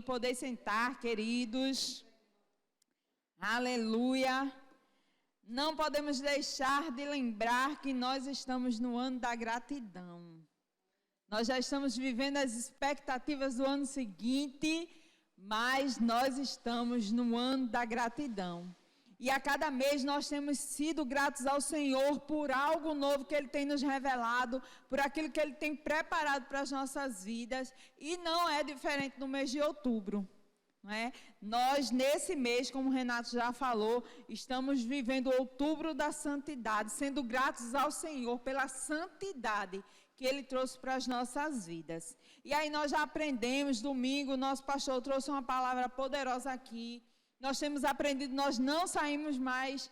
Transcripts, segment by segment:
Podem sentar, queridos. Aleluia. Não podemos deixar de lembrar que nós estamos no ano da gratidão. Nós já estamos vivendo as expectativas do ano seguinte, mas nós estamos no ano da gratidão. E a cada mês nós temos sido gratos ao Senhor por algo novo que Ele tem nos revelado, por aquilo que Ele tem preparado para as nossas vidas. E não é diferente no mês de outubro. Não é? Nós, nesse mês, como o Renato já falou, estamos vivendo o outubro da santidade, sendo gratos ao Senhor pela santidade que Ele trouxe para as nossas vidas. E aí nós já aprendemos, domingo, o nosso pastor trouxe uma palavra poderosa aqui. Nós temos aprendido, nós não saímos mais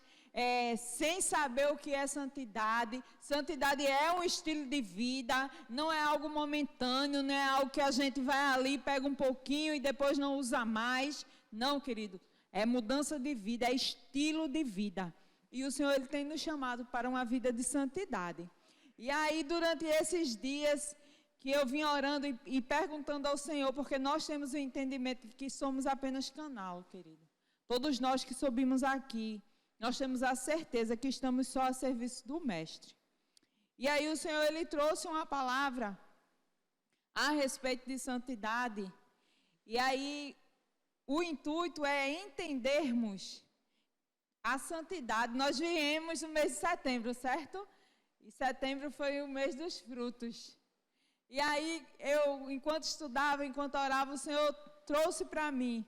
sem saber o que é santidade. Santidade é um estilo de vida, não é algo momentâneo, não é algo que a gente vai ali, pega um pouquinho e depois não usa mais. Não, querido, é mudança de vida, é estilo de vida. E o Senhor, Ele tem nos chamado para uma vida de santidade. E aí, durante esses dias que eu vim orando e perguntando ao Senhor, porque nós temos o entendimento de que somos apenas canal, querido. Todos nós que subimos aqui, nós temos a certeza que estamos só a serviço do Mestre. E aí o Senhor, Ele trouxe uma palavra a respeito de santidade. E aí o intuito é entendermos a santidade. Nós viemos no mês de setembro, certo? E setembro foi o mês dos frutos. E aí eu, enquanto estudava, enquanto orava, o Senhor trouxe para mim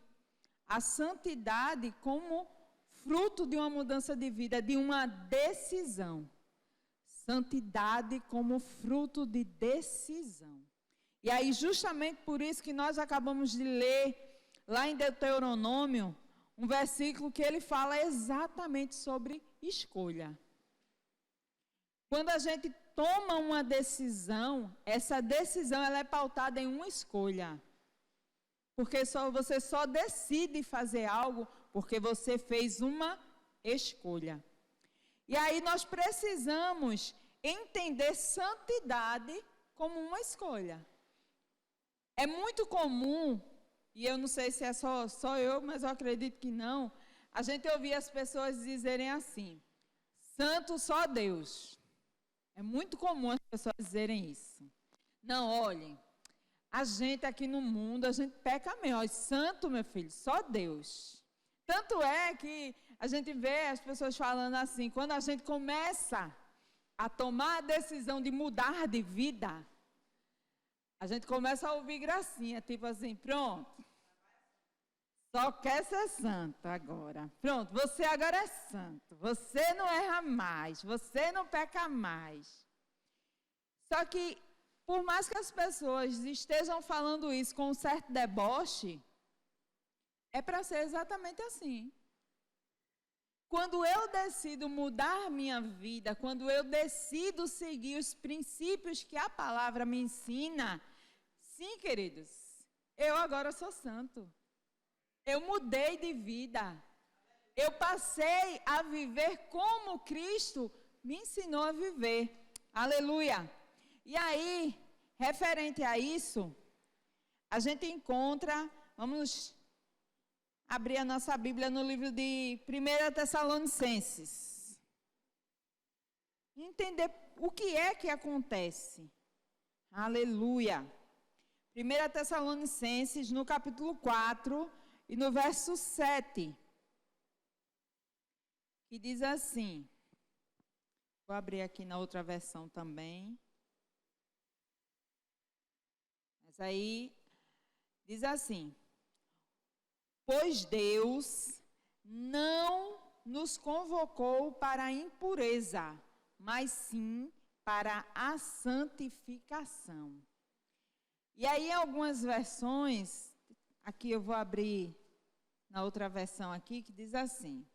a santidade como fruto de uma mudança de vida, de uma decisão. Santidade como fruto de decisão. E aí, justamente por isso que nós acabamos de ler, lá em Deuteronômio, um versículo que ele fala exatamente sobre escolha. Quando a gente toma uma decisão, essa decisão ela é pautada em uma escolha. Porque você só decide fazer algo porque você fez uma escolha. E aí nós precisamos entender santidade como uma escolha. É muito comum, e eu não sei se é só eu, mas eu acredito que não, a gente ouvir as pessoas dizerem assim, santo só Deus. É muito comum as pessoas dizerem isso. Não, olhem. A gente aqui no mundo, a gente peca mesmo. Santo, meu filho, só Deus. Tanto é que a gente vê as pessoas falando assim, quando a gente começa a tomar a decisão de mudar de vida, a gente começa a ouvir gracinha, tipo assim, pronto, só quer ser santo agora. Pronto, você agora é santo, você não erra mais, você não peca mais. Só que por mais que as pessoas estejam falando isso com um certo deboche, é para ser exatamente assim. Quando eu decido mudar minha vida, quando eu decido seguir os princípios que a palavra me ensina, sim, queridos, eu agora sou santo. Eu mudei de vida. Eu passei a viver como Cristo me ensinou a viver. Aleluia! E aí, referente a isso, a gente encontra, vamos abrir a nossa Bíblia no livro de 1 Tessalonicenses. Entender o que é que acontece. Aleluia. 1 Tessalonicenses, no capítulo 4 e no verso 7, que diz assim, vou abrir aqui na outra versão também. Aí, diz assim, pois Deus não nos convocou para a impureza, mas sim para a santificação. E aí, em algumas versões, aqui eu vou abrir na outra versão aqui, que diz assim,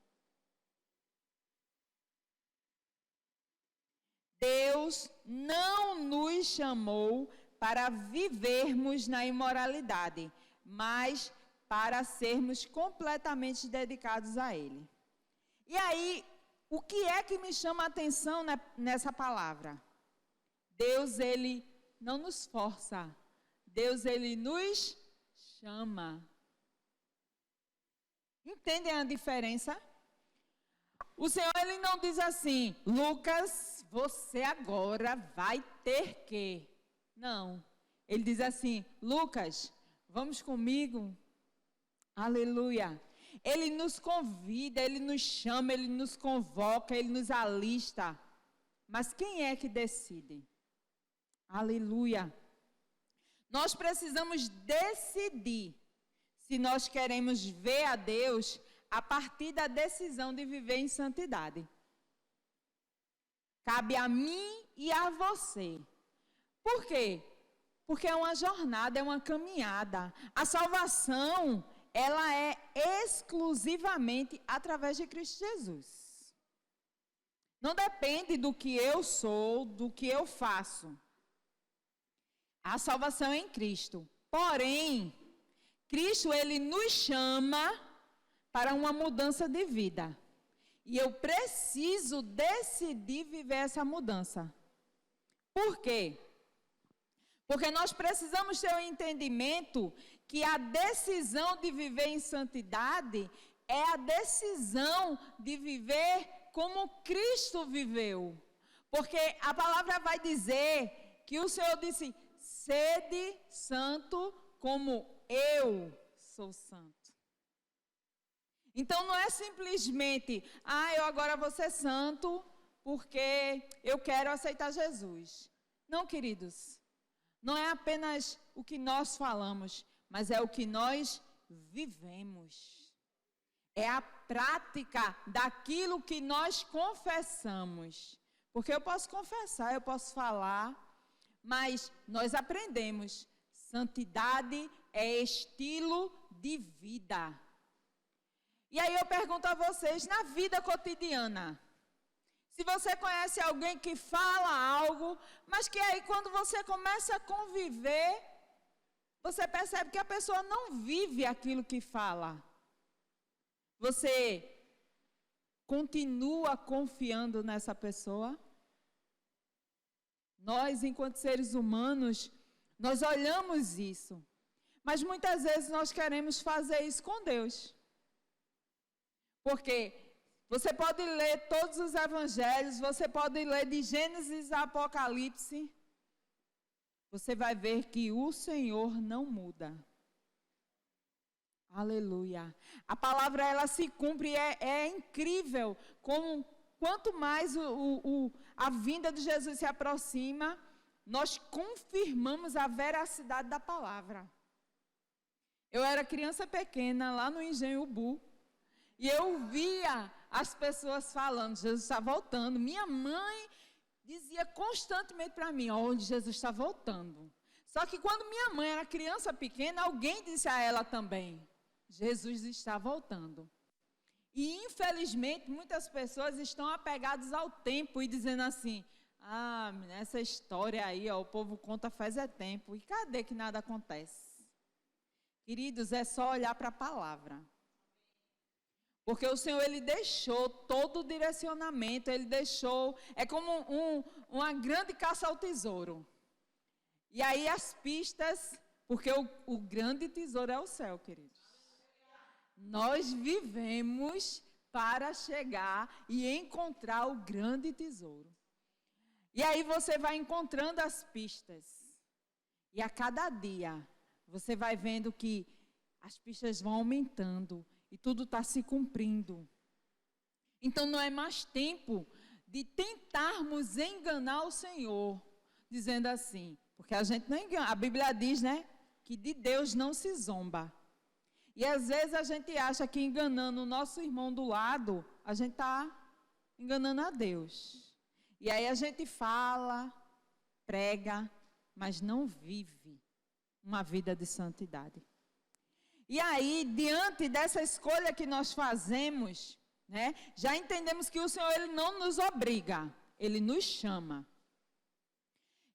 Deus não nos chamou para vivermos na imoralidade, mas para sermos completamente dedicados a Ele. E aí, o que é que me chama a atenção nessa palavra? Deus, Ele não nos força. Deus, Ele nos chama. Entendem a diferença? O Senhor, Ele não diz assim, Lucas, você agora vai ter que. Não. Ele diz assim, Lucas, vamos comigo? Aleluia. Ele nos convida, Ele nos chama, Ele nos convoca, Ele nos alista. Mas quem é que decide? Aleluia. Nós precisamos decidir se nós queremos ver a Deus a partir da decisão de viver em santidade. Cabe a mim e a você. Por quê? Porque é uma jornada, é uma caminhada. A salvação, ela é exclusivamente através de Cristo Jesus. Não depende do que eu sou, do que eu faço. A salvação é em Cristo. Porém, Cristo, Ele nos chama para uma mudança de vida. E eu preciso decidir viver essa mudança. Por quê? Porque nós precisamos ter o entendimento que a decisão de viver em santidade é a decisão de viver como Cristo viveu. Porque a palavra vai dizer que o Senhor disse, sede santo como eu sou santo. Então não é simplesmente, eu agora vou ser santo porque eu quero aceitar Jesus. Não, queridos. Não é apenas o que nós falamos, mas é o que nós vivemos. É a prática daquilo que nós confessamos. Porque eu posso confessar, eu posso falar, mas nós aprendemos. Santidade é estilo de vida. E aí eu pergunto a vocês, na vida cotidiana, se você conhece alguém que fala algo, mas que aí quando você começa a conviver, você percebe que a pessoa não vive aquilo que fala. Você continua confiando nessa pessoa? Nós, enquanto seres humanos, nós olhamos isso. Mas muitas vezes nós queremos fazer isso com Deus. Porque você pode ler todos os evangelhos, você pode ler de Gênesis a Apocalipse, você vai ver que o Senhor não muda. Aleluia. A palavra, ela se cumpre, é incrível, quanto mais a vinda de Jesus se aproxima, nós confirmamos a veracidade da palavra. Eu era criança pequena, lá no Engenho Ubu, e eu via as pessoas falando, Jesus está voltando. Minha mãe dizia constantemente para mim, onde Jesus está voltando. Só que quando minha mãe era criança pequena, alguém disse a ela também, Jesus está voltando. E infelizmente muitas pessoas estão apegadas ao tempo e dizendo assim, essa história aí, o povo conta faz tempo. E cadê que nada acontece? Queridos, é só olhar para a palavra. Porque o Senhor, Ele deixou todo o direcionamento, Ele deixou, é como uma grande caça ao tesouro. E aí as pistas, porque o grande tesouro é o céu, queridos. Nós vivemos para chegar e encontrar o grande tesouro. E aí você vai encontrando as pistas. E a cada dia, você vai vendo que as pistas vão aumentando. E tudo está se cumprindo. Então não é mais tempo de tentarmos enganar o Senhor, dizendo assim, porque a gente não engana. A Bíblia diz, né, que de Deus não se zomba. E às vezes a gente acha que enganando o nosso irmão do lado, a gente está enganando a Deus. E aí a gente fala, prega, mas não vive uma vida de santidade. E aí, diante dessa escolha que nós fazemos, né, já entendemos que o Senhor, Ele não nos obriga, Ele nos chama.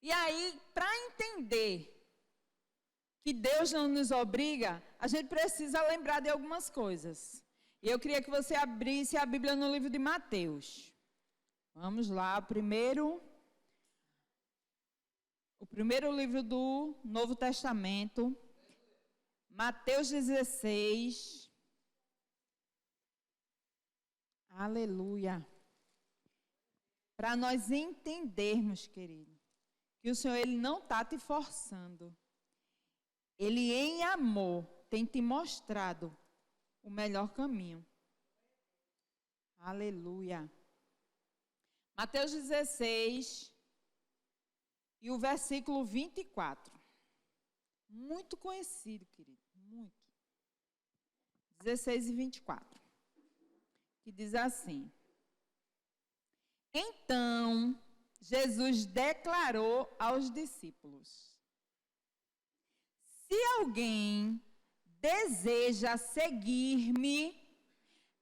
E aí, para entender que Deus não nos obriga, a gente precisa lembrar de algumas coisas. E eu queria que você abrisse a Bíblia no livro de Mateus. Vamos lá, o primeiro livro do Novo Testamento. Mateus 16, Aleluia. Para nós entendermos, querido, que o Senhor ele não está te forçando. Ele, em amor, tem te mostrado o melhor caminho. Aleluia. Mateus 16 e o versículo 24. Muito conhecido, querido, muito. 16 e 24. Que diz assim: Então, Jesus declarou aos discípulos: Se alguém deseja seguir-me,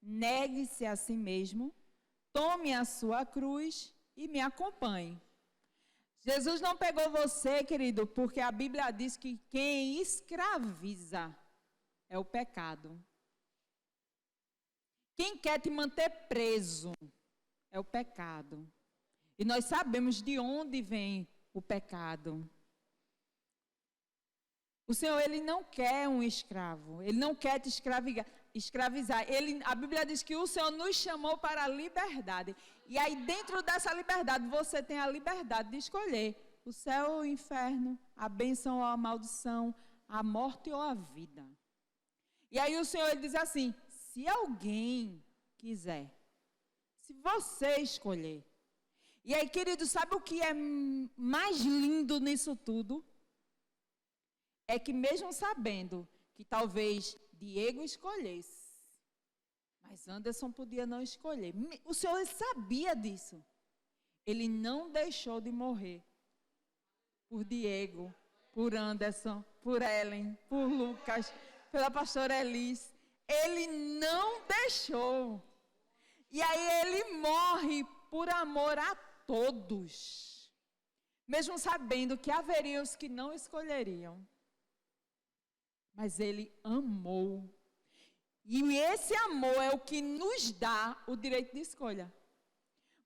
negue-se a si mesmo, tome a sua cruz e me acompanhe. Jesus não pegou você, querido, porque a Bíblia diz que quem escraviza é o pecado. Quem quer te manter preso é o pecado. E nós sabemos de onde vem o pecado. O Senhor, Ele não quer um escravo. Ele não quer te escravizar. A Bíblia diz que o Senhor nos chamou para a liberdade. E aí, dentro dessa liberdade, você tem a liberdade de escolher o céu ou o inferno, a bênção ou a maldição, a morte ou a vida. E aí o Senhor ele diz assim: se alguém quiser, se você escolher. E aí, querido, sabe o que é mais lindo nisso tudo? É que mesmo sabendo que talvez Diego escolhesse, mas Anderson podia não escolher. O Senhor sabia disso. Ele não deixou de morrer por Diego, por Anderson, por Ellen, por Lucas, pela pastora Elis. Ele não deixou. E aí ele morre por amor a todos. Mesmo sabendo que haveria os que não escolheriam. Mas ele amou. E esse amor é o que nos dá o direito de escolha.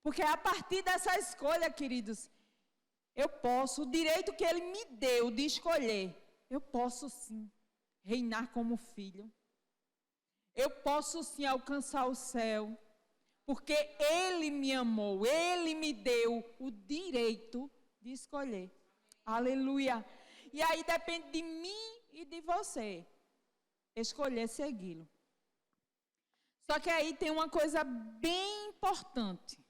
Porque a partir dessa escolha, queridos, eu posso, o direito que ele me deu de escolher, eu posso sim reinar como filho. Eu posso sim alcançar o céu. Porque ele me amou, ele me deu o direito de escolher. Aleluia. E aí depende de mim e de você escolher segui-lo. Só que aí tem uma coisa bem importante.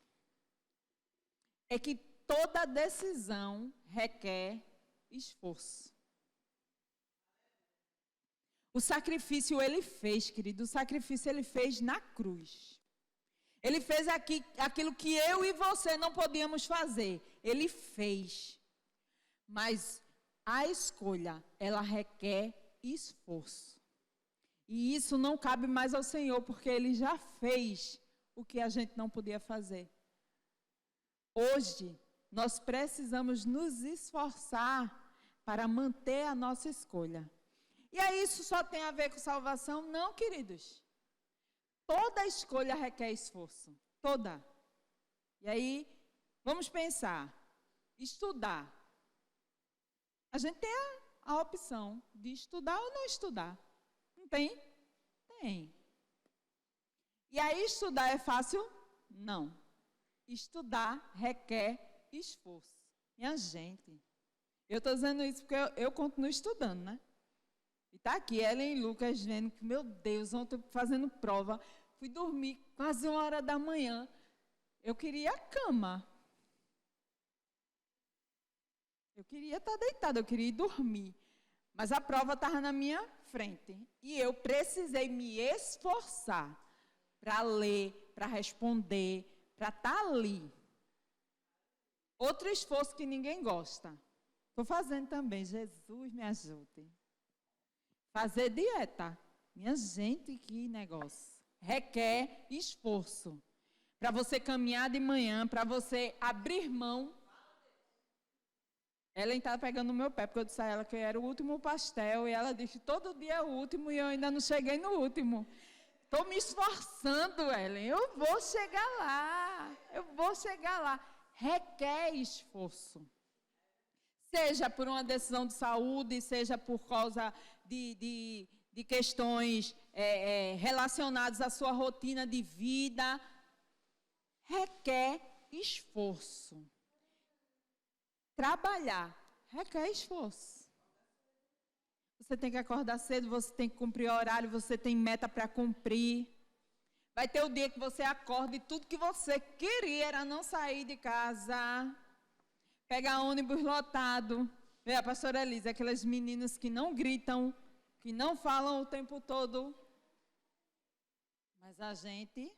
É que toda decisão requer esforço. O sacrifício ele fez, querido, o sacrifício ele fez na cruz. Ele fez aquilo que eu e você não podíamos fazer. Ele fez. Mas a escolha, ela requer esforço. E isso não cabe mais ao Senhor, porque Ele já fez o que a gente não podia fazer. Hoje, nós precisamos nos esforçar para manter a nossa escolha. E aí isso só tem a ver com salvação? Não, queridos. Toda escolha requer esforço. Toda. E aí, vamos pensar. Estudar. A gente tem a opção de estudar ou não estudar. Não tem? Tem. E aí, estudar é fácil? Não. Estudar requer esforço. Minha gente, eu estou dizendo isso porque eu continuo estudando, né? E está aqui, Ellen e Lucas vendo que, meu Deus, ontem fazendo prova, fui dormir quase 1h da manhã. Eu queria a cama. Eu queria estar deitada, eu queria ir dormir. Mas a prova estava na minha frente. E eu precisei me esforçar para ler, para responder, para estar ali. Outro esforço que ninguém gosta. Estou fazendo também, Jesus me ajude. Fazer dieta. Minha gente, que negócio. Requer esforço. Para você caminhar de manhã, para você abrir mão. Ela estava pegando no meu pé, porque eu disse a ela que eu era o último pastel. E ela disse, todo dia é o último e eu ainda não cheguei no último. Estou me esforçando, Ellen. Eu vou chegar lá. Eu vou chegar lá. Requer esforço. Seja por uma decisão de saúde, seja por causa de questões relacionadas à sua rotina de vida. requer esforço. Trabalhar requer esforço. Você tem que acordar cedo, você tem que cumprir horário, você tem meta para cumprir. Vai ter o dia que você acorda e tudo que você queria era não sair de casa, pegar ônibus lotado. Vê a pastora Elisa, aquelas meninas que não gritam, que não falam o tempo todo. Mas a gente...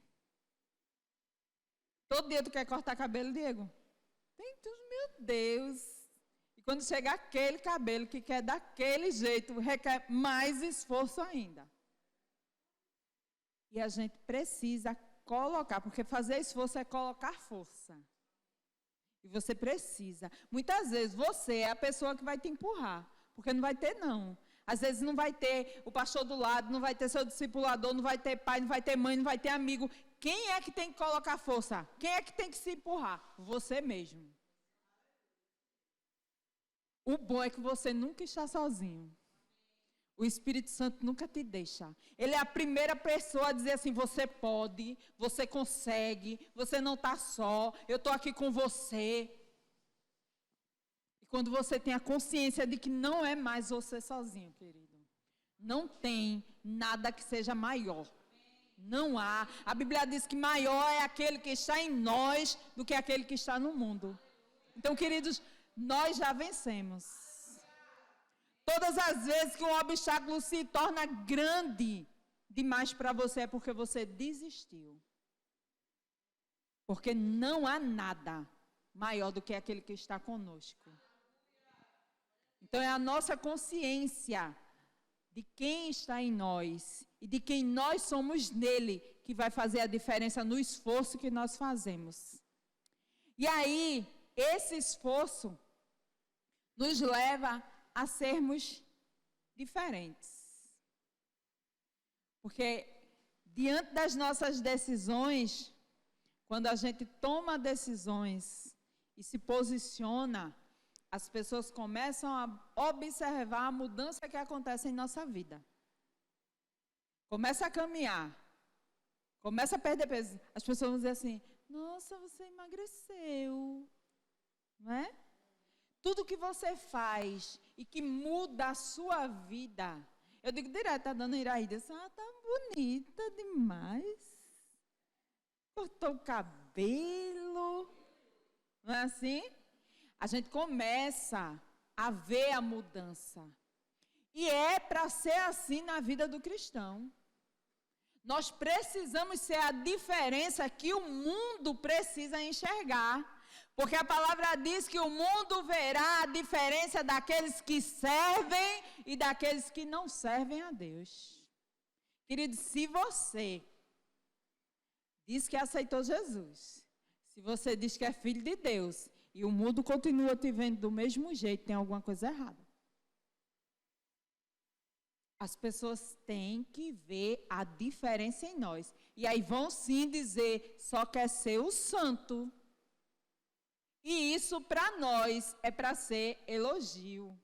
Todo dia tu quer cortar cabelo, Diego? Tem tudo, meu Deus. E quando chega aquele cabelo que quer daquele jeito, requer mais esforço ainda. E a gente precisa colocar, porque fazer esforço é colocar força. E você precisa. Muitas vezes você é a pessoa que vai te empurrar, porque não vai ter não. Às vezes não vai ter o pastor do lado, não vai ter seu discipulador, não vai ter pai, não vai ter mãe, não vai ter amigo. Quem é que tem que colocar força? Quem é que tem que se empurrar? Você mesmo. O bom é que você nunca está sozinho. O Espírito Santo nunca te deixa. Ele é a primeira pessoa a dizer assim, você pode, você consegue, você não está só, eu estou aqui com você. E quando você tem a consciência de que não é mais você sozinho, querido. Não tem nada que seja maior. Não há. A Bíblia diz que maior é aquele que está em nós do que aquele que está no mundo. Então, queridos, nós já vencemos. Todas as vezes que um obstáculo se torna grande demais para você, é porque você desistiu. Porque não há nada maior do que aquele que está conosco. Então é a nossa consciência de quem está em nós e de quem nós somos nele que vai fazer a diferença no esforço que nós fazemos. E aí, esse esforço nos leva a sermos diferentes. Porque diante das nossas decisões, quando a gente toma decisões e se posiciona, as pessoas começam a observar a mudança que acontece em nossa vida. Começa a caminhar, começa a perder peso. As pessoas vão dizer assim, nossa, você emagreceu, não é? Tudo que você faz e que muda a sua vida. Eu digo direto, a dona Iraída, tá bonita demais. Cortou o cabelo. Não é assim? A gente começa a ver a mudança. E é para ser assim na vida do cristão. Nós precisamos ser a diferença que o mundo precisa enxergar. Porque a palavra diz que o mundo verá a diferença daqueles que servem e daqueles que não servem a Deus. Querido, se você diz que aceitou Jesus, se você diz que é filho de Deus e o mundo continua te vendo do mesmo jeito, tem alguma coisa errada. As pessoas têm que ver a diferença em nós. E aí vão sim dizer, só quer ser o santo. E isso para nós é para ser elogio.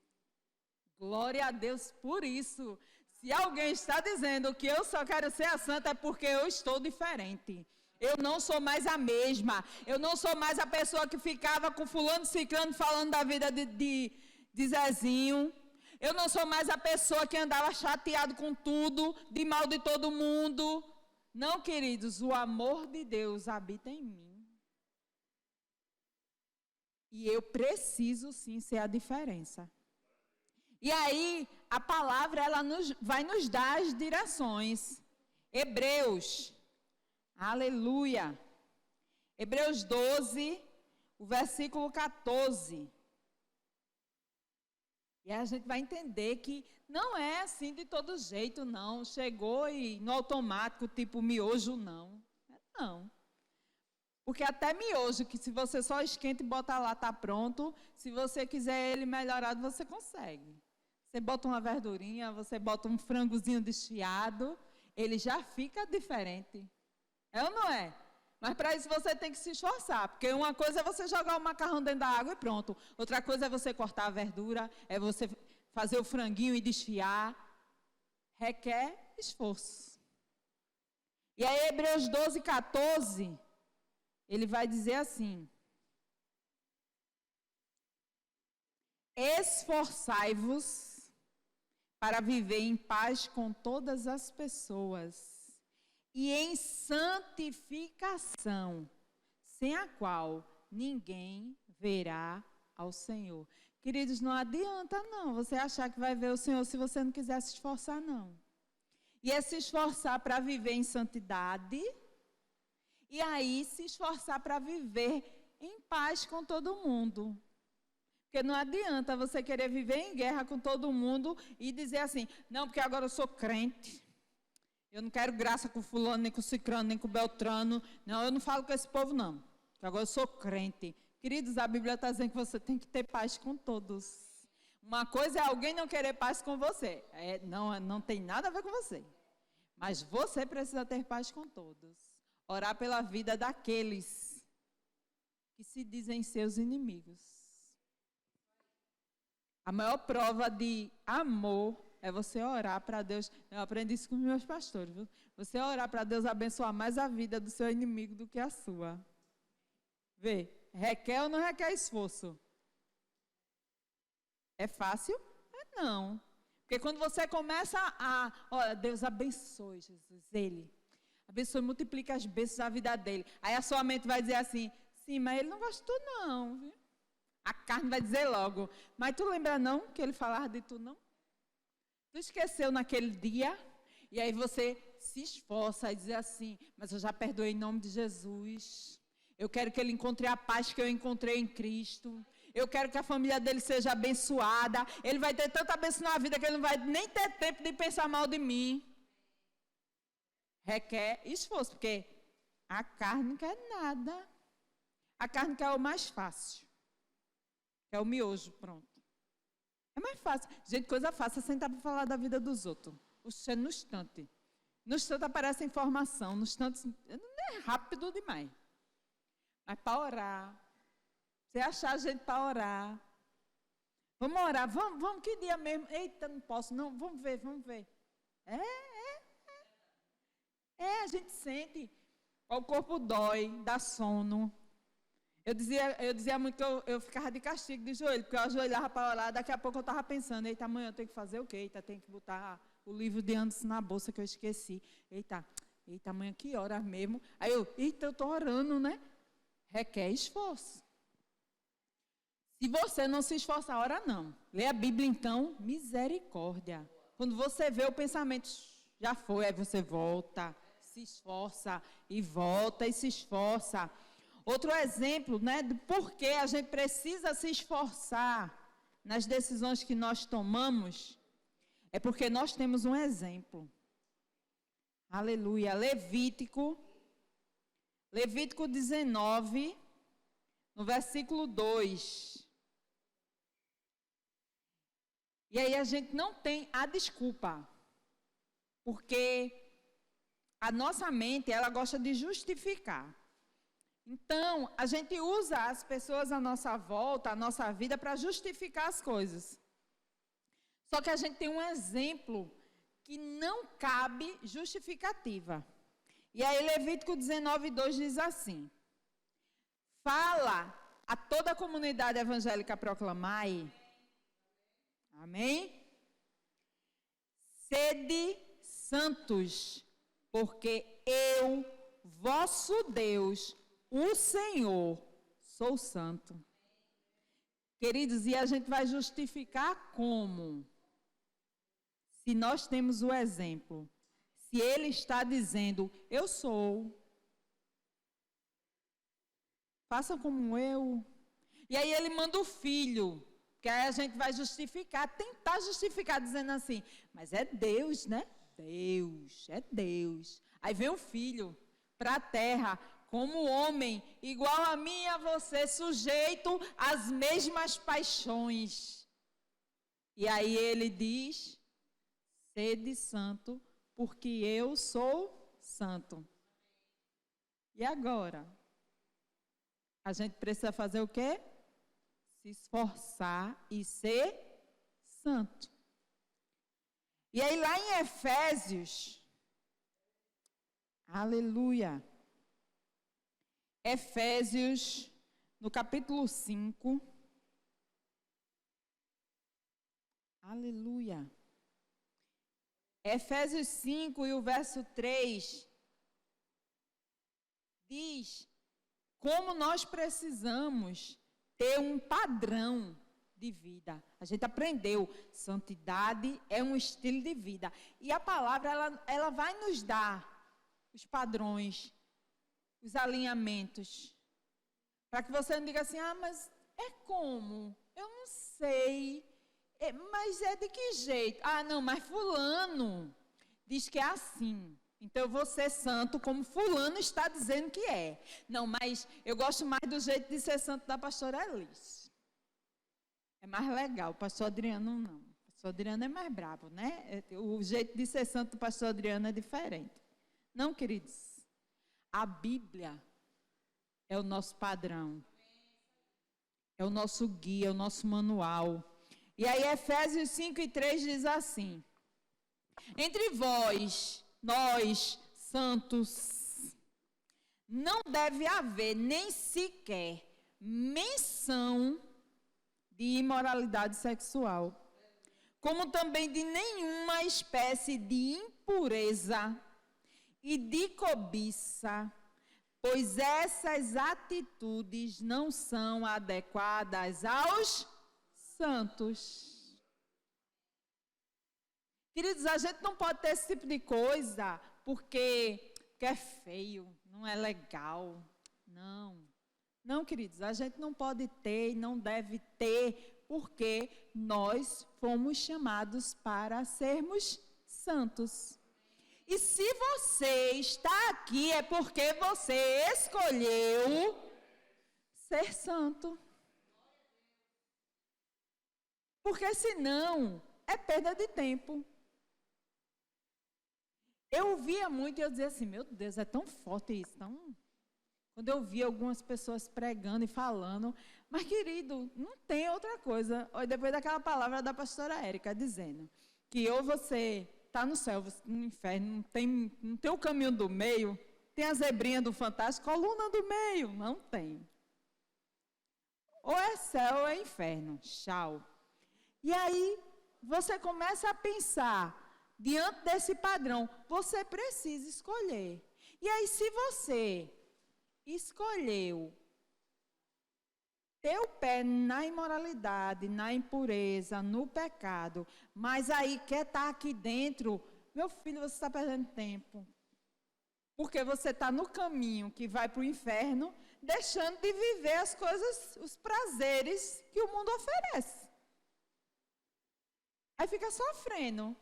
Glória a Deus por isso. Se alguém está dizendo que eu só quero ser a santa é porque eu estou diferente. Eu não sou mais a mesma. Eu não sou mais a pessoa que ficava com fulano ciclano falando da vida de Zezinho. Eu não sou mais a pessoa que andava chateado com tudo, de mal de todo mundo. Não, queridos, o amor de Deus habita em mim. E eu preciso sim ser a diferença. E aí, a palavra ela vai nos dar as direções. Hebreus, aleluia. Hebreus 12, o versículo 14. E a gente vai entender que não é assim de todo jeito, não. Chegou e no automático, tipo miojo, não. Não. Porque até miojo, que se você só esquenta e bota lá, está pronto. Se você quiser ele melhorado, você consegue. Você bota uma verdurinha, você bota um frangozinho desfiado, ele já fica diferente. É ou não é? Mas para isso você tem que se esforçar. Porque uma coisa é você jogar o macarrão dentro da água e pronto. Outra coisa é você cortar a verdura, é você fazer o franguinho e desfiar. Requer esforço. E aí, Hebreus 12, 14... ele vai dizer assim: esforçai-vos para viver em paz com todas as pessoas e em santificação, sem a qual ninguém verá ao Senhor. Queridos, não adianta não você achar que vai ver o Senhor se você não quiser se esforçar, não. E é se esforçar para viver em santidade, e aí se esforçar para viver em paz com todo mundo. Porque não adianta você querer viver em guerra com todo mundo e dizer assim: não, porque agora eu sou crente, eu não quero graça com fulano, nem com cicrano, nem com beltrano. Não, eu não falo com esse povo, não, porque agora eu sou crente. Queridos, a Bíblia está dizendo que você tem que ter paz com todos. Uma coisa é alguém não querer paz com você. Não tem nada a ver com você. Mas você precisa ter paz com todos. Orar pela vida daqueles que se dizem seus inimigos. A maior prova de amor é você orar para Deus. Eu aprendi isso com os meus pastores. Viu? Você orar para Deus abençoar mais a vida do seu inimigo do que a sua. Vê, requer ou não requer esforço? É fácil? Não. Porque quando você começa olha, Deus abençoe Jesus, Ele. Abençoe, multiplica as bênçãos da vida dele. Aí a sua mente vai dizer assim: sim, mas ele não gostou não, viu? A carne vai dizer logo: mas tu lembra não que ele falava de tu não? Tu esqueceu naquele dia? E aí você se esforça e diz assim: mas eu já perdoei em nome de Jesus. Eu quero que ele encontre a paz que eu encontrei em Cristo. Eu quero que a família dele seja abençoada. Ele vai ter tanta bênção na vida que ele não vai nem ter tempo de pensar mal de mim. Requer esforço, porque a carne não quer nada. A carne quer o mais fácil. É o miojo, pronto. É mais fácil. Gente, coisa fácil é sentar para falar da vida dos outros. Oxe, no instante. No instante aparece informação. No instante, é rápido demais. Mas para orar. Você achar gente para orar. Vamos orar. Vamos, que dia mesmo? Eita, não posso. Não, vamos ver. A gente sente. O corpo dói, dá sono. Eu dizia muito que eu ficava de castigo de joelho, porque eu ajoelhava para orar, daqui a pouco eu estava pensando: eita, amanhã eu tenho que fazer o quê? Eita, tenho que botar o livro de antes na bolsa que eu esqueci. Eita, amanhã que hora mesmo? Aí eu estou orando, né? Requer esforço. Se você não se esforçar, ora não. Lê a Bíblia então, misericórdia. Quando você vê o pensamento, já foi, aí você volta, se esforça e volta e se esforça. Outro exemplo, né, de por que a gente precisa se esforçar nas decisões que nós tomamos, é porque nós temos um exemplo. Aleluia. Levítico 19, no versículo 2. E aí a gente não tem a desculpa, porque a nossa mente, ela gosta de justificar. Então, a gente usa as pessoas à nossa volta, a nossa vida, para justificar as coisas. Só que a gente tem um exemplo que não cabe justificativa. E aí, Levítico 19, 2 diz assim: fala a toda a comunidade evangélica proclamai. Amém? Sede santos, porque eu, vosso Deus, o Senhor, sou santo. Queridos, e a gente vai justificar como? Se nós temos o exemplo. Se ele está dizendo, eu sou. Façam como eu. E aí ele manda o filho. Que aí a gente vai justificar, tentar justificar, dizendo assim, mas é Deus, né? Deus, é Deus. Aí vem o filho para a terra, como homem, igual a mim e a você, sujeito às mesmas paixões. E aí ele diz, sede santo, porque eu sou santo. E agora? A gente precisa fazer o quê? Se esforçar e ser santo. E aí lá em Efésios, aleluia. Efésios, no capítulo 5. Aleluia. Efésios 5 e o verso 3 diz como nós precisamos ter um padrão de vida. A gente aprendeu, santidade é um estilo de vida. E a palavra, ela vai nos dar os padrões, os alinhamentos. Para que você não diga assim, mas é como? Eu não sei. Mas é de que jeito? Não, mas fulano diz que é assim. Então eu vou ser santo como fulano está dizendo que é. Não, mas eu gosto mais do jeito de ser santo da pastora Elis. É mais legal, o pastor Adriano não. O pastor Adriano é mais bravo, né? O jeito de ser santo do pastor Adriano é diferente. Não, queridos. A Bíblia é o nosso padrão. É o nosso guia, é o nosso manual. E aí Efésios 5 e 3 diz assim: entre vós, nós, santos, não deve haver nem sequer menção de imoralidade sexual, como também de nenhuma espécie de impureza e de cobiça, pois essas atitudes não são adequadas aos santos. Queridos, a gente não pode ter esse tipo de coisa porque é feio, não é legal. Não, queridos, a gente não pode ter e não deve ter porque nós fomos chamados para sermos santos. E se você está aqui é porque você escolheu ser santo. Porque senão é perda de tempo. Eu ouvia muito e eu dizia assim, meu Deus, é tão forte isso. Quando eu via algumas pessoas pregando e falando, mas querido, não tem outra coisa. Depois daquela palavra da pastora Érica dizendo que ou você está no céu, você no inferno, não tem o caminho do meio, tem a zebrinha do fantástico, coluna do meio, não tem. Ou é céu ou é inferno, tchau. E aí, você começa a pensar, diante desse padrão, você precisa escolher. E aí, se você escolheu ter o pé na imoralidade, na impureza, no pecado, mas aí quer estar aqui dentro, meu filho, você está perdendo tempo. Porque você está no caminho que vai para o inferno, deixando de viver as coisas, os prazeres que o mundo oferece. Aí fica sofrendo.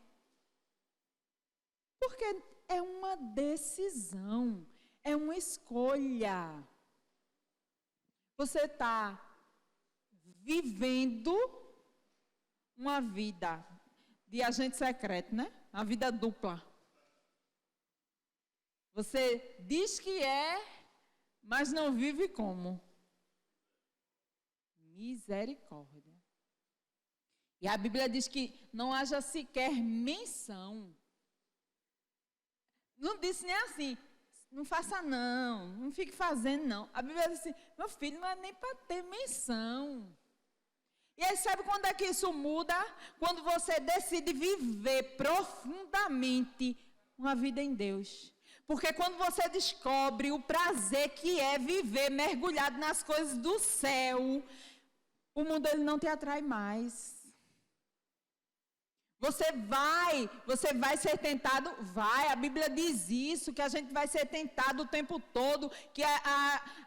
Porque é uma decisão, é uma escolha. Você está vivendo uma vida de agente secreto, né? Uma vida dupla. Você diz que é, mas não vive como. Misericórdia. E a Bíblia diz que não haja sequer menção. Não disse nem assim, não faça não fique fazendo não. A Bíblia diz assim, meu filho, não é nem para ter menção. E aí sabe quando é que isso muda? Quando você decide viver profundamente uma vida em Deus. Porque quando você descobre o prazer que é viver mergulhado nas coisas do céu, o mundo ele não te atrai mais. Você vai ser tentado, vai, a Bíblia diz isso, que a gente vai ser tentado o tempo todo, que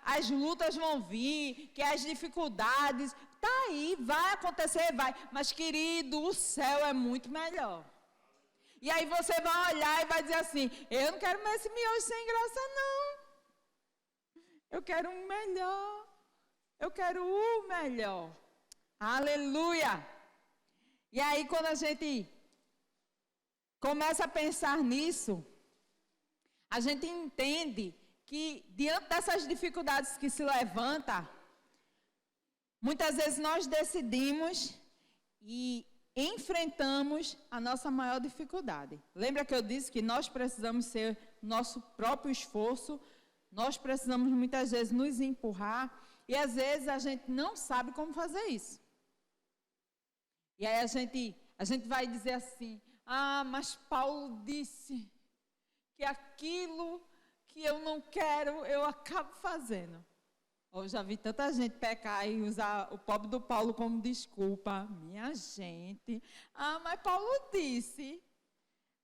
as lutas vão vir, que as dificuldades, tá aí, vai acontecer, vai. Mas, querido, o céu é muito melhor. E aí você vai olhar e vai dizer assim, eu não quero mais esse miojo sem graça, não. Eu quero um melhor. Eu quero o melhor. Aleluia! E aí, quando a gente começa a pensar nisso, a gente entende que, diante dessas dificuldades que se levantam, muitas vezes nós decidimos e enfrentamos a nossa maior dificuldade. Lembra que eu disse que nós precisamos ser nosso próprio esforço, Nós precisamos muitas vezes nos empurrar e às vezes a gente não sabe como fazer isso. E aí a gente vai dizer assim, mas Paulo disse que aquilo que eu não quero, eu acabo fazendo. Eu já vi tanta gente pecar e usar o pobre do Paulo como desculpa. Minha gente, mas Paulo disse.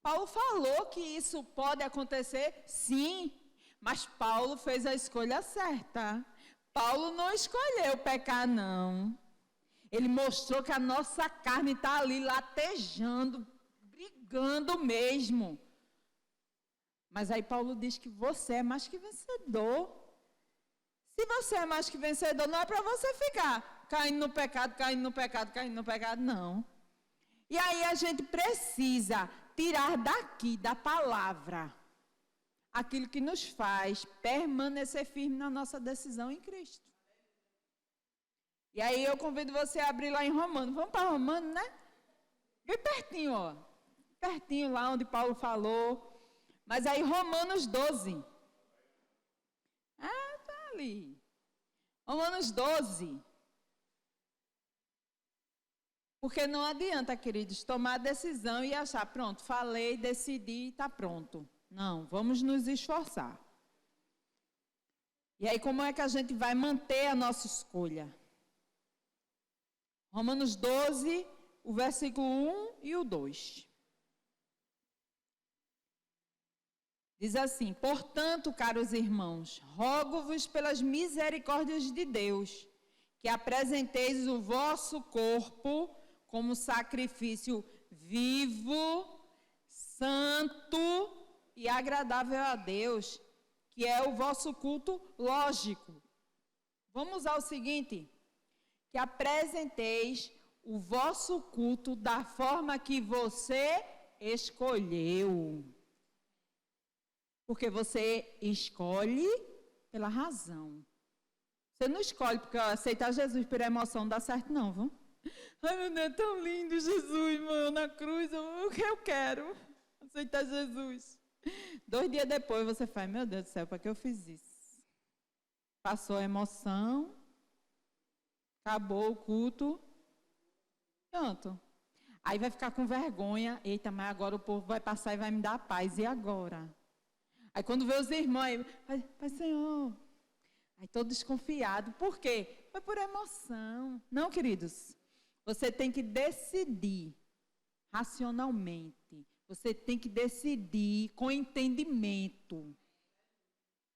Paulo falou que isso pode acontecer, sim, mas Paulo fez a escolha certa. Paulo não escolheu pecar, não. Ele mostrou que a nossa carne está ali latejando, brigando mesmo. Mas aí Paulo diz que você é mais que vencedor. Se você é mais que vencedor, não é para você ficar caindo no pecado, caindo no pecado, caindo no pecado, não. E aí a gente precisa tirar daqui, da palavra, aquilo que nos faz permanecer firme na nossa decisão em Cristo. E aí eu convido você a abrir lá em Romanos. Vamos para Romanos, né? Bem pertinho, ó. Pertinho lá onde Paulo falou. Mas aí Romanos 12. Tá ali. Romanos 12. Porque não adianta, queridos, tomar decisão e achar, pronto, falei, decidi, está pronto. Não, vamos nos esforçar. E aí como é que a gente vai manter a nossa escolha? Romanos 12, o versículo 1 e o 2. Diz assim, portanto, caros irmãos, rogo-vos pelas misericórdias de Deus, que apresenteis o vosso corpo como sacrifício vivo, santo e agradável a Deus, que é o vosso culto lógico. Vamos usar o seguinte, que apresenteis o vosso culto da forma que você escolheu. Porque você escolhe pela razão. Você não escolhe porque aceitar Jesus por emoção não dá certo não, viu? Ai, meu Deus, é tão lindo Jesus, mano, na cruz, o que eu quero? Aceitar Jesus. 2 dias depois você faz, meu Deus do céu, para que eu fiz isso? Passou a emoção, acabou o culto, pronto. Aí vai ficar com vergonha, eita, mas agora o povo vai passar e vai me dar paz, e agora? Aí quando vê os irmãos, Pai Senhor, aí todo desconfiado, por quê? Foi por emoção. Não, queridos, você tem que decidir racionalmente, você tem que decidir com entendimento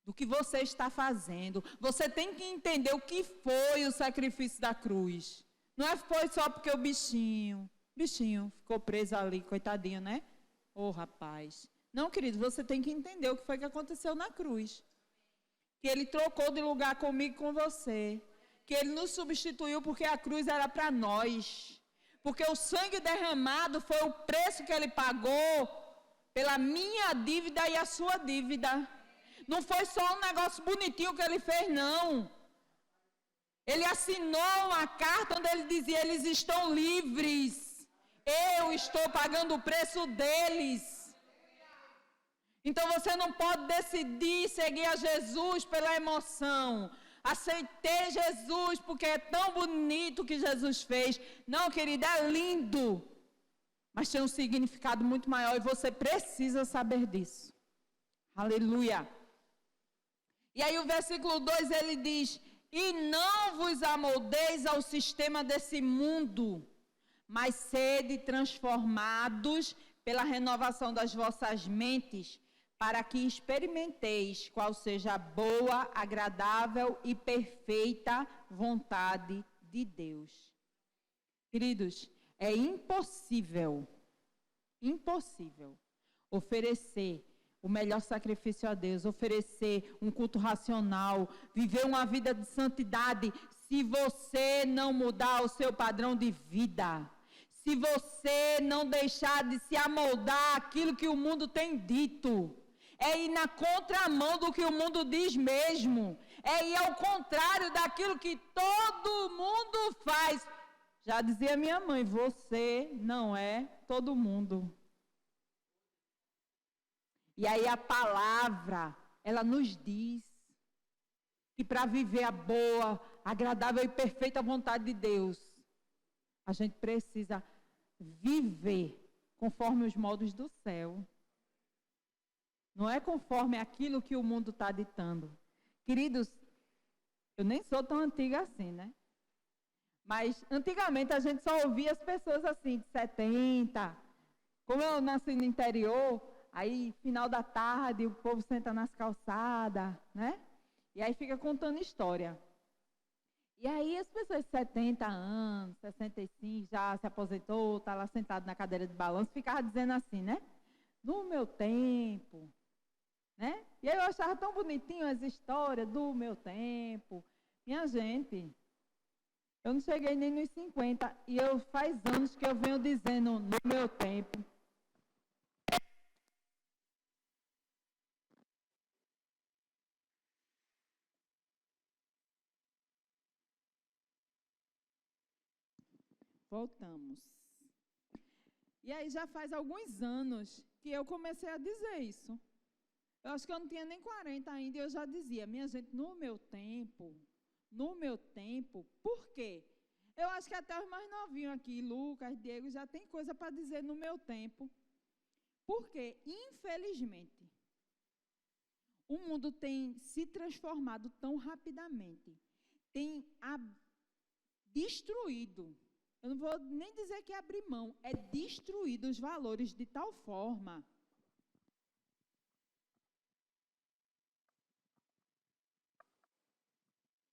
do que você está fazendo. Você tem que entender o que foi o sacrifício da cruz. Não foi só porque o bichinho ficou preso ali, coitadinho, né? Ô, rapaz. Não, querido, você tem que entender o que foi que aconteceu na cruz. Que ele trocou de lugar comigo e com você. Que ele nos substituiu porque a cruz era para nós. Porque o sangue derramado foi o preço que ele pagou pela minha dívida e a sua dívida. Não foi só um negócio bonitinho que ele fez, não. Ele assinou uma carta onde ele dizia, eles estão livres. Eu estou pagando o preço deles. Então você não pode decidir seguir a Jesus pela emoção. Aceitei Jesus porque é tão bonito o que Jesus fez. Não, querida, é lindo. Mas tem um significado muito maior e você precisa saber disso. Aleluia. E aí o versículo 2 ele diz, e não vos amoldeis ao sistema desse mundo, mas sede transformados pela renovação das vossas mentes, para que experimenteis qual seja a boa, agradável e perfeita vontade de Deus. Queridos, é impossível oferecer o melhor sacrifício a Deus, oferecer um culto racional, viver uma vida de santidade, se você não mudar o seu padrão de vida, se você não deixar de se amoldar aquilo que o mundo tem dito. É ir na contramão do que o mundo diz mesmo. É ir ao contrário daquilo que todo mundo faz. Já dizia minha mãe, você não é todo mundo. E aí a palavra, ela nos diz que para viver a boa, agradável e perfeita vontade de Deus, a gente precisa viver conforme os moldes do céu. Não é conforme aquilo que o mundo está ditando. Queridos, eu nem sou tão antiga assim, né? Mas antigamente a gente só ouvia as pessoas assim, de 70. Como eu nasci no interior, aí final da tarde o povo senta nas calçadas, né? E aí fica contando história. E aí as pessoas de 70 anos, 65, já se aposentou, está lá sentado na cadeira de balanço, ficava dizendo assim, né? No meu tempo, né? E aí eu achava tão bonitinho as histórias do meu tempo. Minha gente, eu não cheguei nem nos 50 e faz anos que eu venho dizendo no meu tempo. Voltamos. E aí já faz alguns anos que eu comecei a dizer isso. Eu acho que eu não tinha nem 40 ainda e eu já dizia, minha gente, no meu tempo, por quê? Eu acho que até os mais novinhos aqui, Lucas, Diego, já tem coisa para dizer no meu tempo. Porque, infelizmente, o mundo tem se transformado tão rapidamente, tem destruído, eu não vou nem dizer que é abrir mão, é destruído os valores de tal forma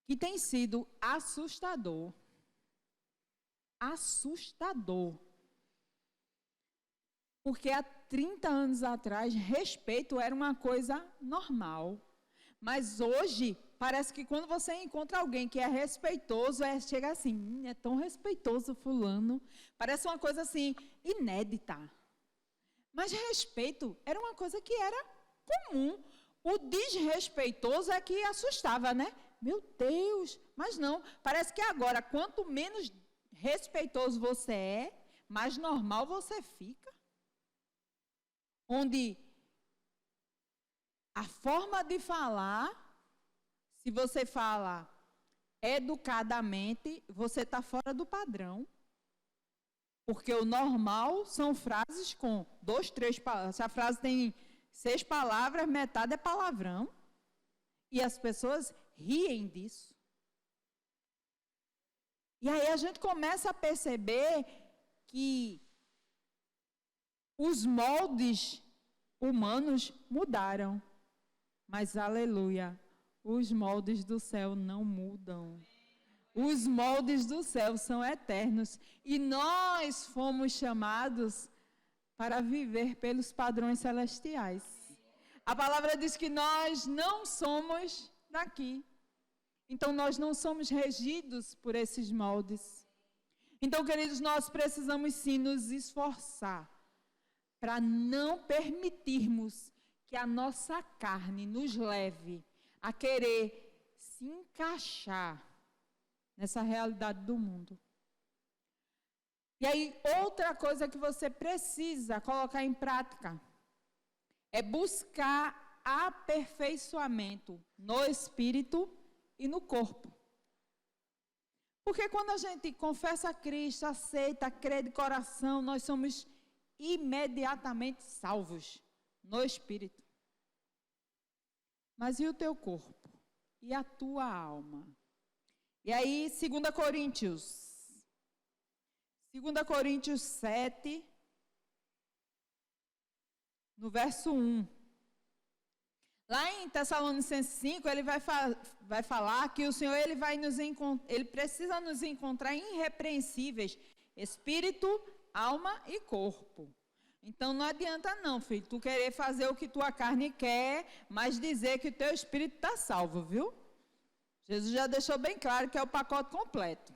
que tem sido assustador. Assustador. Porque há 30 anos atrás, respeito era uma coisa normal. Mas hoje, parece que quando você encontra alguém que é respeitoso, chega assim, é tão respeitoso fulano. Parece uma coisa assim, inédita. Mas respeito era uma coisa que era comum. O desrespeitoso é que assustava, né? Meu Deus, mas não. Parece que agora, quanto menos respeitoso você é, mais normal você fica. Onde a forma de falar, se você fala educadamente, você está fora do padrão. Porque o normal são frases com 2, 3 palavras. Se a frase tem 6 palavras, metade é palavrão. E as pessoas riem disso. E aí a gente começa a perceber que os moldes humanos mudaram. Mas, aleluia, os moldes do céu não mudam. Os moldes do céu são eternos. E nós fomos chamados para viver pelos padrões celestiais. A palavra diz que nós não somos daqui. Então, nós não somos regidos por esses moldes. Então, queridos, nós precisamos sim nos esforçar para não permitirmos que a nossa carne nos leve a querer se encaixar nessa realidade do mundo. E aí, outra coisa que você precisa colocar em prática é buscar aperfeiçoamento no espírito e no corpo. Porque quando a gente confessa a Cristo, aceita, crê de coração, nós somos imediatamente salvos no espírito. Mas e o teu corpo? E a tua alma? E aí, 2 Coríntios 7, no verso 1. Lá em Tessalonicenses 5, ele vai falar que o Senhor ele precisa nos encontrar irrepreensíveis, espírito, alma e corpo. Então não adianta não, filho, tu querer fazer o que tua carne quer, mas dizer que o teu espírito está salvo, viu? Jesus já deixou bem claro que é o pacote completo.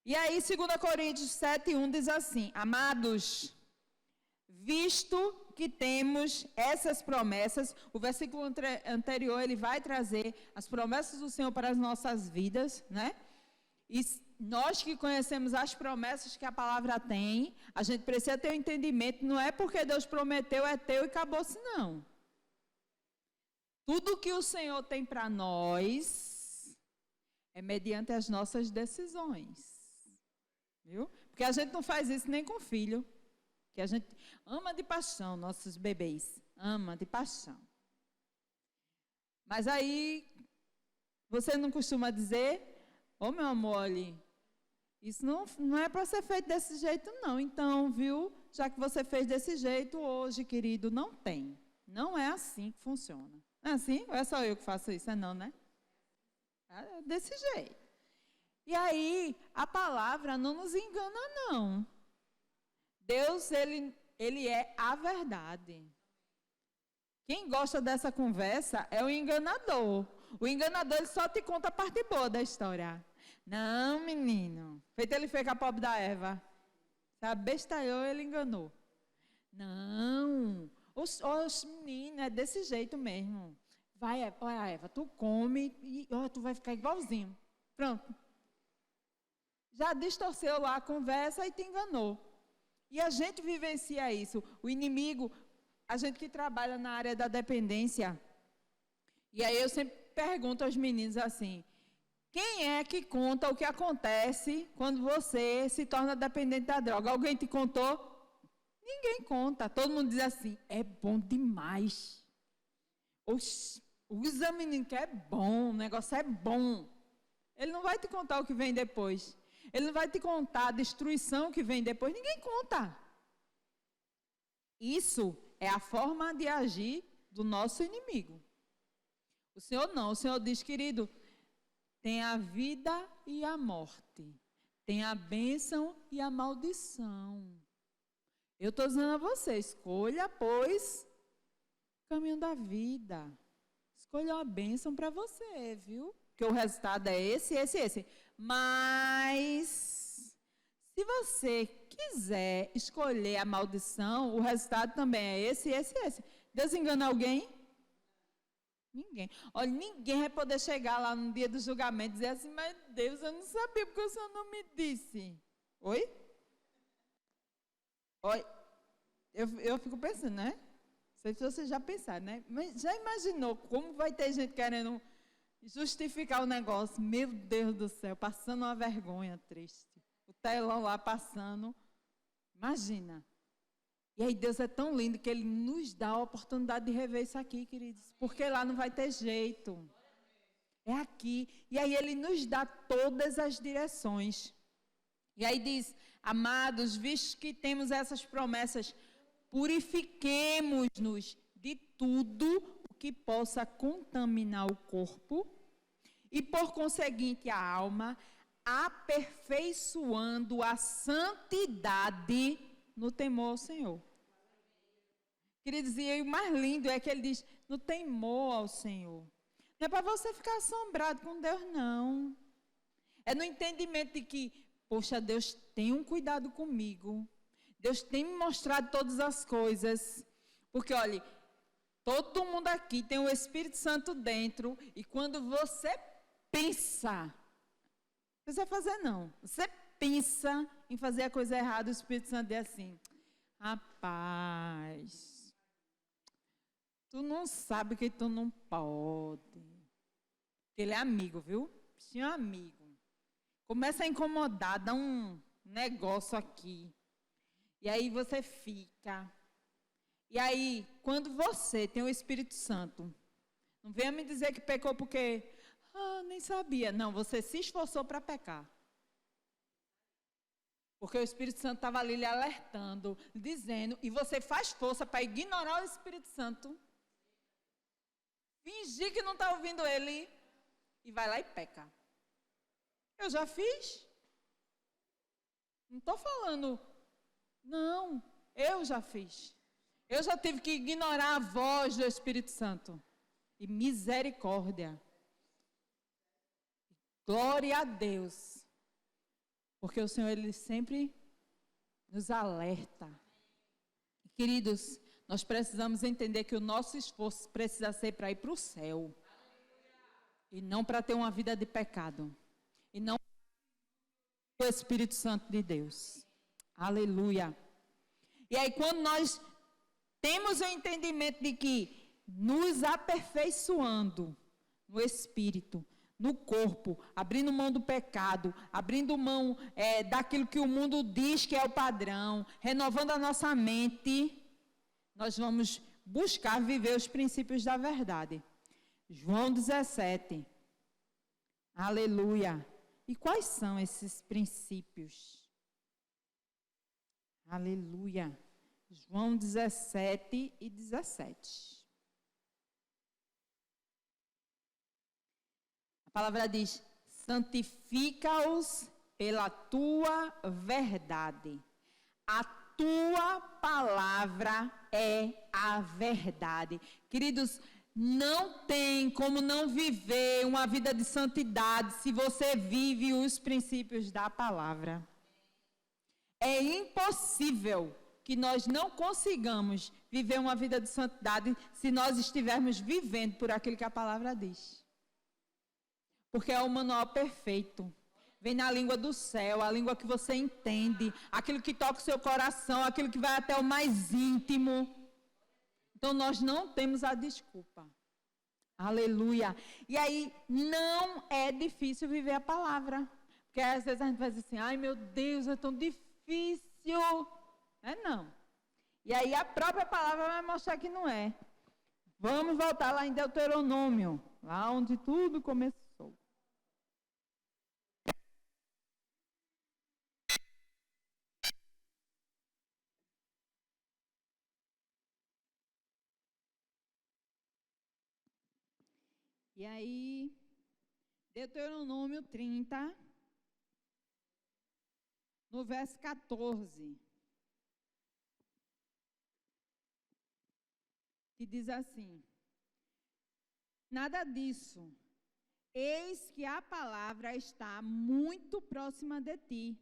E aí, 2 Coríntios 7, 1 diz assim: amados, visto que temos essas promessas, o versículo anterior, ele vai trazer as promessas do Senhor para as nossas vidas, né? E nós que conhecemos as promessas que a palavra tem, a gente precisa ter um entendimento, não é porque Deus prometeu, é teu e acabou-se, não. Tudo que o Senhor tem para nós é mediante as nossas decisões. Viu? Porque a gente não faz isso nem com filho. Que a gente ama de paixão nossos bebês. Ama de paixão. Mas aí, você não costuma dizer, meu amor, olha, isso não é para ser feito desse jeito, não. Então, viu, já que você fez desse jeito, hoje, querido, não tem. Não é assim que funciona. Não é assim? Ou é só eu que faço isso? É não, né? É desse jeito. E aí, a palavra não nos engana, não. Deus, ele é a verdade. Quem gosta dessa conversa é o enganador. O enganador, ele só te conta a parte boa da história. Não, menino. Feito ele fez com a pobre da Eva. Se abestalhou, ele enganou. Não. Os meninos, é desse jeito mesmo. Vai, olha, Eva, tu come e tu vai ficar igualzinho. Pronto. Já distorceu lá a conversa e te enganou. E a gente vivencia isso. O inimigo, a gente que trabalha na área da dependência. E aí eu sempre pergunto aos meninos assim, quem é que conta o que acontece quando você se torna dependente da droga? Alguém te contou? Ninguém conta. Todo mundo diz assim, é bom demais. Usa, menino, que é bom, o negócio é bom. Ele não vai te contar o que vem depois. Ele não vai te contar a destruição que vem depois. Ninguém conta. Isso é a forma de agir do nosso inimigo. O Senhor não. O Senhor diz, querido, tem a vida e a morte. Tem a bênção e a maldição. Eu estou dizendo a você, escolha, pois, o caminho da vida. Escolha uma bênção para você, viu? Porque o resultado é esse. Mas, se você quiser escolher a maldição, o resultado também é esse. Deus engana alguém? Ninguém. Olha, ninguém vai poder chegar lá no dia do julgamento e dizer assim, mas Deus, eu não sabia porque o Senhor não me disse. Oi? Oi? Eu fico pensando, né? Não sei se vocês já pensaram, né? Mas já imaginou como vai ter gente querendo justificar o negócio? Meu Deus do céu, passando uma vergonha triste. O telão lá passando. Imagina. E aí Deus é tão lindo que Ele nos dá a oportunidade de rever isso aqui, queridos. Porque lá não vai ter jeito. É aqui. E aí Ele nos dá todas as direções. E aí diz, amados, visto que temos essas promessas, purifiquemo-nos de tudo o que possa contaminar o corpo e, por conseguinte, a alma, aperfeiçoando a santidade no temor ao Senhor. Queridos, e o mais lindo é que ele diz, no temor ao Senhor. Não é para você ficar assombrado com Deus, não. É no entendimento de que, poxa, Deus tem um cuidado comigo. Deus tem me mostrado todas as coisas. Porque, olha, todo mundo aqui tem o Espírito Santo dentro. E quando você pensa, não precisa fazer não. Você pensa em fazer a coisa errada, o Espírito Santo diz assim, rapaz, tu não sabe que tu não pode. Ele é amigo, viu? Bichinho é amigo. Começa a incomodar, dá um negócio aqui. E aí você fica. E aí, quando você tem o Espírito Santo, não venha me dizer que pecou porque, nem sabia. Não, você se esforçou para pecar. Porque o Espírito Santo estava ali lhe alertando, dizendo, e você faz força para ignorar o Espírito Santo, fingir que não está ouvindo ele, e vai lá e peca. Eu já fiz. Não estou falando, não, eu já fiz. Eu já tive que ignorar a voz do Espírito Santo. E misericórdia. Glória a Deus. Porque o Senhor, Ele sempre nos alerta. Queridos, nós precisamos entender que o nosso esforço precisa ser para ir para o céu. E não para ter uma vida de pecado. E não o Espírito Santo de Deus. Aleluia. E aí quando nós temos o entendimento de que nos aperfeiçoando no espírito, no corpo, abrindo mão do pecado, abrindo mão daquilo que o mundo diz que é o padrão, renovando a nossa mente, nós vamos buscar viver os princípios da verdade. João 17. Aleluia. E quais são esses princípios? Aleluia. João 17 e 17. A palavra diz: santifica-os pela tua verdade. A tua palavra é a verdade. Queridos, não tem como não viver uma vida de santidade se você vive os princípios da palavra. É impossível que nós não consigamos viver uma vida de santidade se nós estivermos vivendo por aquilo que a palavra diz. Porque é o manual perfeito. Vem na língua do céu, a língua que você entende, aquilo que toca o seu coração, aquilo que vai até o mais íntimo. Então, nós não temos a desculpa. Aleluia. E aí, não é difícil viver a palavra. Porque às vezes a gente vai dizer assim, ai meu Deus, é tão difícil. Não. E aí, a própria palavra vai mostrar que não é. Vamos voltar lá em Deuteronômio, lá onde tudo começou. E aí, Deuteronômio 30, no verso 14, que diz assim: nada disso, eis que a palavra está muito próxima de ti,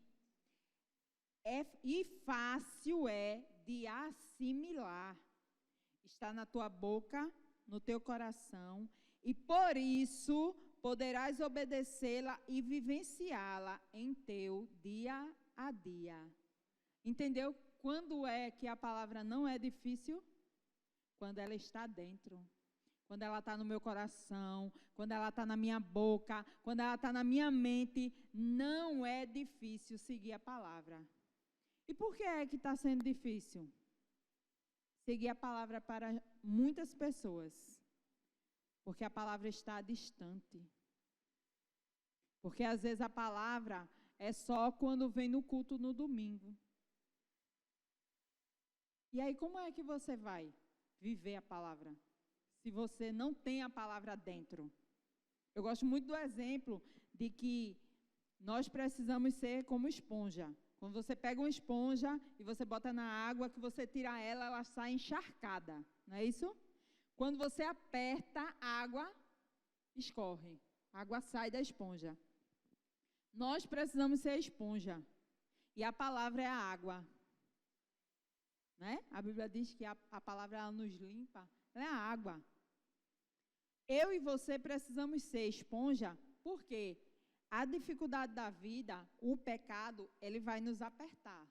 e fácil é de assimilar, está na tua boca, no teu coração, e por isso poderás obedecê-la e vivenciá-la em teu dia a dia. Entendeu? Quando é que a palavra não é difícil? Quando ela está dentro. Quando ela está no meu coração, quando ela está na minha boca, quando ela está na minha mente, não é difícil seguir a palavra. E por que é que está sendo difícil seguir a palavra para muitas pessoas? Porque a palavra está distante. Porque às vezes a palavra é só quando vem no culto no domingo. E aí como é que você vai viver a palavra se você não tem a palavra dentro? Eu gosto muito do exemplo de que nós precisamos ser como esponja. Quando você pega uma esponja e você bota na água, que você tira ela, ela sai encharcada. Não é isso? Quando você aperta, a água escorre. A água sai da esponja. Nós precisamos ser a esponja. E a palavra é a água. Né? A Bíblia diz que a palavra ela nos limpa. Ela é a água. Eu e você precisamos ser esponja, porque a dificuldade da vida, o pecado, ele vai nos apertar.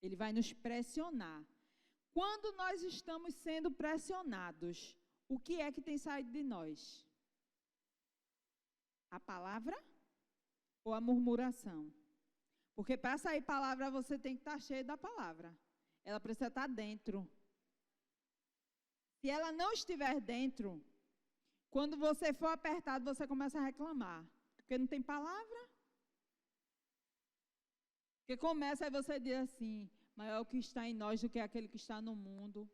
Ele vai nos pressionar. Quando nós estamos sendo pressionados, o que é que tem saído de nós? A palavra ou a murmuração? Porque para sair palavra, você tem que estar cheio da palavra. Ela precisa estar dentro. Se ela não estiver dentro, quando você for apertado, você começa a reclamar. Porque não tem palavra. Porque começa, aí você diz assim, maior é o que está em nós do que aquele que está no mundo.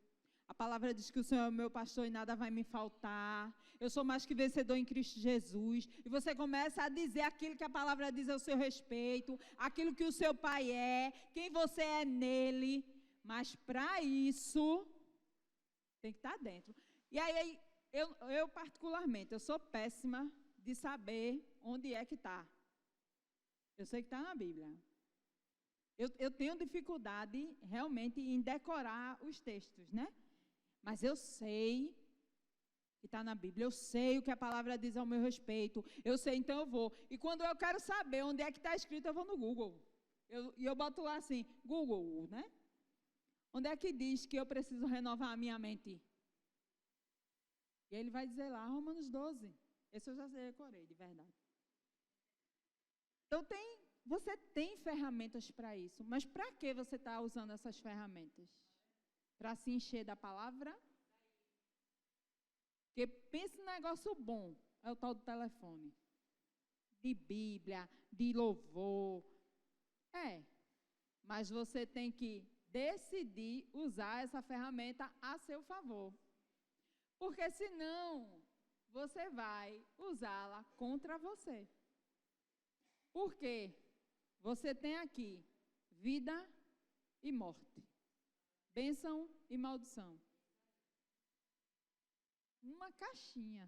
A palavra diz que o Senhor é o meu pastor e nada vai me faltar. Eu sou mais que vencedor em Cristo Jesus. E você começa a dizer aquilo que a palavra diz ao seu respeito, aquilo que o seu pai é, quem você é nele. Mas para isso, tem que estar dentro. E aí, eu particularmente, eu sou péssima de saber onde é que está. Eu sei que está na Bíblia. Eu tenho dificuldade realmente em decorar os textos, né? Mas eu sei que está na Bíblia, eu sei o que a palavra diz ao meu respeito, eu sei, então eu vou. E quando eu quero saber onde é que está escrito, eu vou no Google. E eu boto lá assim, Google, né? Onde é que diz que eu preciso renovar a minha mente? E ele vai dizer lá, Romanos 12. Esse eu já decorei, de verdade. Então, você tem ferramentas para isso. Mas para que você está usando essas ferramentas? Para se encher da palavra? Porque pensa em negócio bom, é o tal do telefone. De Bíblia, de louvor. Mas você tem que decidir usar essa ferramenta a seu favor. Porque senão, você vai usá-la contra você. Por quê? Você tem aqui vida e morte. Bênção e maldição. Numa caixinha,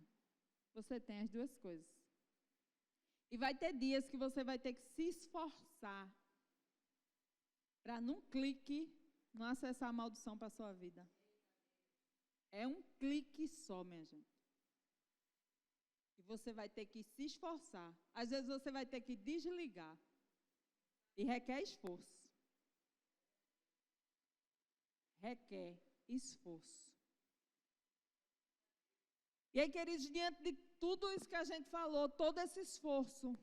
você tem as duas coisas. E vai ter dias que você vai ter que se esforçar para, num clique, não acessar a maldição para a sua vida. É um clique só, minha gente. E você vai ter que se esforçar. Às vezes você vai ter que desligar. E requer esforço. Requer esforço. E aí, queridos, diante de tudo isso que a gente falou, todo esse esforço,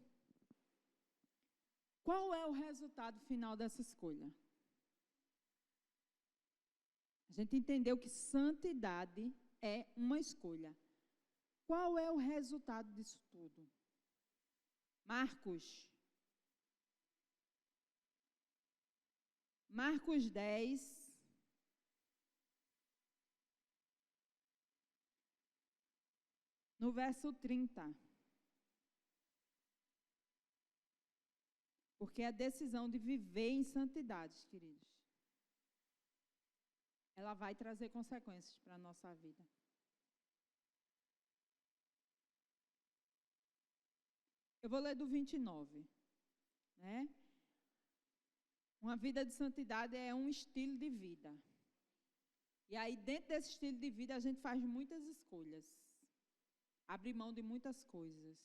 qual é o resultado final dessa escolha? A gente entendeu que santidade é uma escolha. Qual é o resultado disso tudo? Marcos 10, no verso 30. Porque a decisão de viver em santidade, queridos, ela vai trazer consequências para a nossa vida. Eu vou ler do 29, né? Uma vida de santidade é um estilo de vida. E aí, dentro desse estilo de vida, a gente faz muitas escolhas. Abre mão de muitas coisas.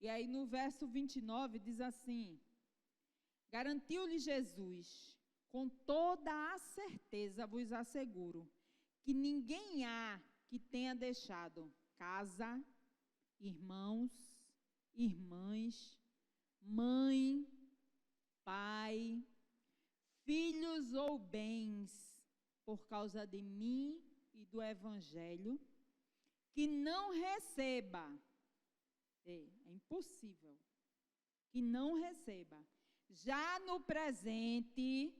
E aí, no verso 29, diz assim: garantiu-lhe Jesus, com toda a certeza vos asseguro, que ninguém há que tenha deixado casa, irmãos, irmãs, mãe, pai, filhos ou bens, por causa de mim e do Evangelho, que não receba, é impossível, que não receba, já no presente,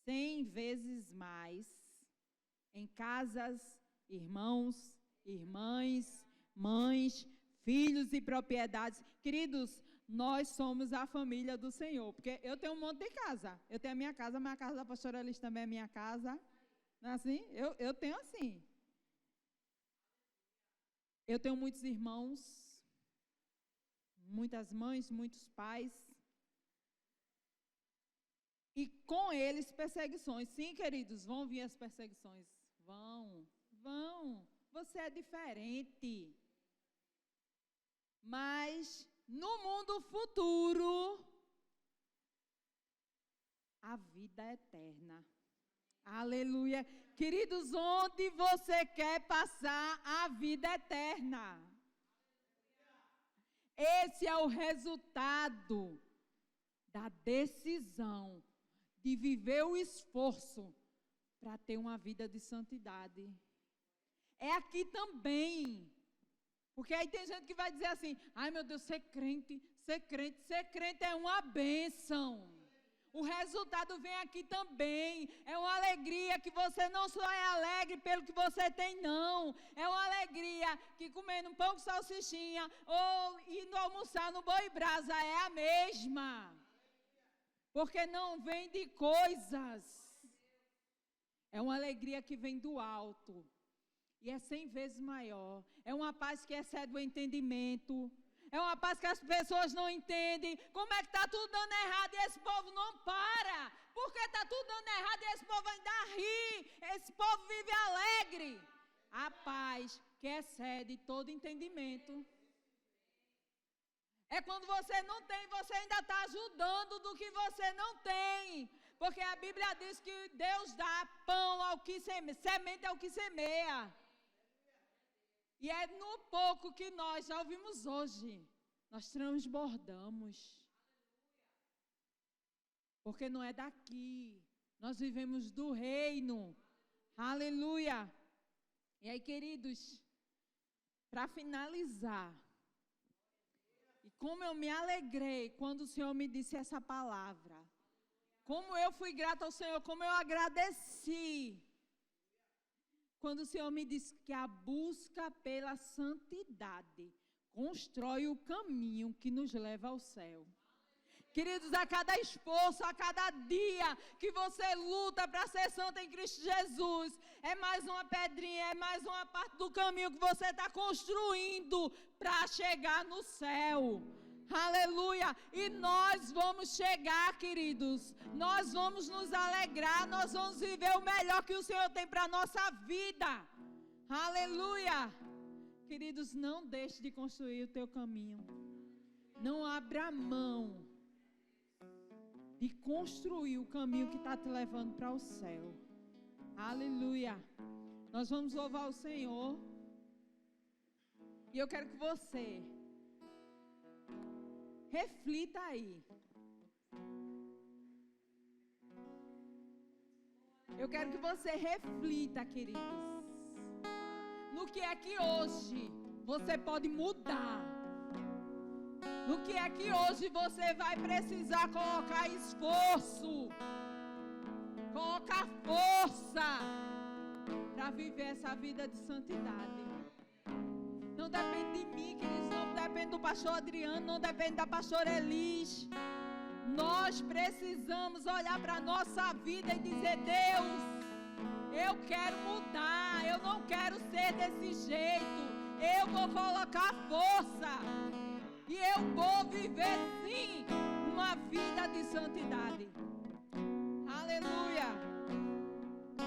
100 vezes mais, em casas, irmãos, irmãs, mães, filhos e propriedades. Queridos, nós somos a família do Senhor, porque eu tenho um monte de casa. Eu tenho a minha casa da pastora Alice também é minha casa. Não é assim? Eu tenho assim. Eu tenho muitos irmãos, muitas mães, muitos pais. E com eles perseguições. Sim, queridos, vão vir as perseguições. Vão. Você é diferente. Mas no mundo futuro, a vida é eterna. Aleluia. Queridos, onde você quer passar a vida eterna? Esse é o resultado da decisão de viver o esforço para ter uma vida de santidade. É aqui também. Porque aí tem gente que vai dizer assim: ai meu Deus, ser crente é uma bênção. O resultado vem aqui também. É uma alegria que você não só é alegre pelo que você tem, não. É uma alegria que comendo um pão com salsichinha ou indo almoçar no Boi Brasa é a mesma. Porque não vem de coisas. É uma alegria que vem do alto. E é 100 vezes maior. É uma paz que excede o entendimento. É uma paz que as pessoas não entendem. Como é que está tudo dando errado e esse povo não para? Por que está tudo dando errado e esse povo ainda ri? Esse povo vive alegre. A paz que excede todo entendimento. É quando você não tem, você ainda está ajudando do que você não tem. Porque a Bíblia diz que Deus dá pão ao que semeia, semente ao que semeia. E é no pouco que nós já ouvimos hoje, nós transbordamos. Porque não é daqui, nós vivemos do reino. Aleluia. E aí, queridos, para finalizar, e como eu me alegrei quando o Senhor me disse essa palavra, como eu fui grata ao Senhor, como eu agradeci, quando o Senhor me disse que a busca pela santidade constrói o caminho que nos leva ao céu. Queridos, a cada esforço, a cada dia que você luta para ser santo em Cristo Jesus, é mais uma pedrinha, é mais uma parte do caminho que você está construindo para chegar no céu. Aleluia! E nós vamos chegar, queridos. Nós vamos nos alegrar, nós vamos viver o melhor que o Senhor tem para a nossa vida. Aleluia! Queridos, não deixe de construir o teu caminho. Não abra mão de construir o caminho que está te levando para o céu. Aleluia! Nós vamos louvar o Senhor. E eu quero que você reflita aí. Eu quero que você reflita, queridos, no que é que hoje você pode mudar. No que é que hoje você vai precisar colocar esforço, colocar força para viver essa vida de santidade. Não depende de mim, queridos, não depende do pastor Adriano, não depende da pastora Elis. Nós precisamos olhar para a nossa vida e dizer: Deus, eu quero mudar, eu não quero ser desse jeito, eu vou colocar força. E eu vou viver, sim, uma vida de santidade.